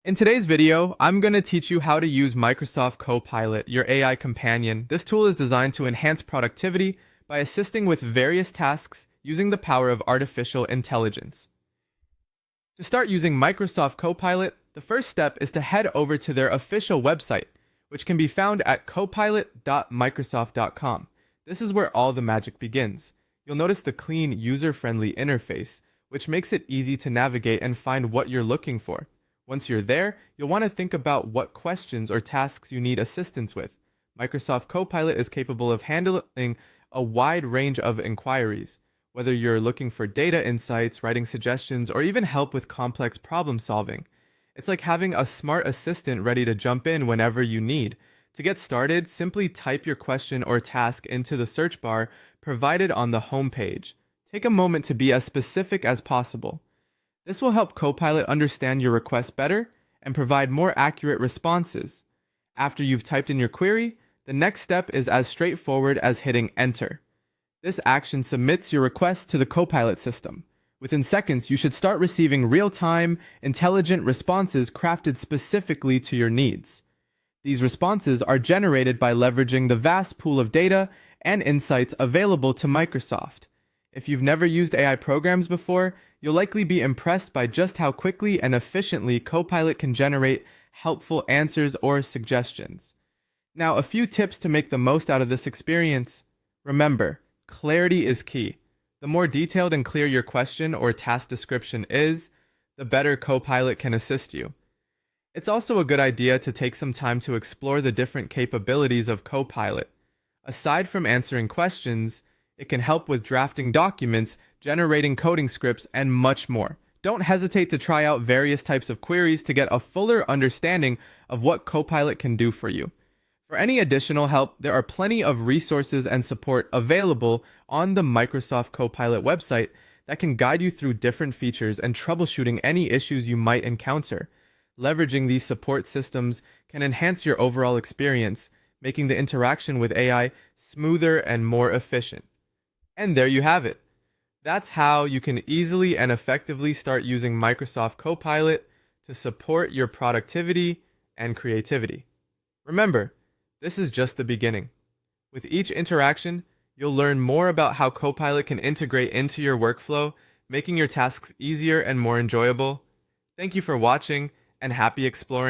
In today's video, I'm going to teach you how to use Microsoft Copilot, your AI companion. This tool is designed to enhance productivity by assisting with various tasks using the power of artificial intelligence. To start using Microsoft Copilot, the first step is to head over to their official website, which can be found at copilot.microsoft.com. This is where all the magic begins. You'll notice the clean, user-friendly interface, which makes it easy to navigate and find what you're looking for. Once you're there, you'll want to think about what questions or tasks you need assistance with. Microsoft Copilot is capable of handling a wide range of inquiries, whether you're looking for data insights, writing suggestions, or even help with complex problem solving. It's like having a smart assistant ready to jump in whenever you need. To get started, simply type your question or task into the search bar provided on the home page. Take a moment to be as specific as possible. This will help Copilot understand your request better and provide more accurate responses. After you've typed in your query, the next step is as straightforward as hitting enter. This action submits your request to the Copilot system. Within seconds, you should start receiving real-time, intelligent responses crafted specifically to your needs. These responses are generated by leveraging the vast pool of data and insights available to Microsoft. If you've never used AI programs before, you'll likely be impressed by just how quickly and efficiently Copilot can generate helpful answers or suggestions. Now, a few tips to make the most out of this experience. Remember, clarity is key. The more detailed and clear your question or task description is, the better Copilot can assist you. It's also a good idea to take some time to explore the different capabilities of Copilot. Aside from answering questions, it can help with drafting documents, generating coding scripts, and much more. Don't hesitate to try out various types of queries to get a fuller understanding of what Copilot can do for you. For any additional help, there are plenty of resources and support available on the Microsoft Copilot website that can guide you through different features and troubleshooting any issues you might encounter. Leveraging these support systems can enhance your overall experience, making the interaction with AI smoother and more efficient. And there you have it. That's how you can easily and effectively start using Microsoft Copilot to support your productivity and creativity. Remember, this is just the beginning. With each interaction, you'll learn more about how Copilot can integrate into your workflow, making your tasks easier and more enjoyable. Thank you for watching, and happy exploring.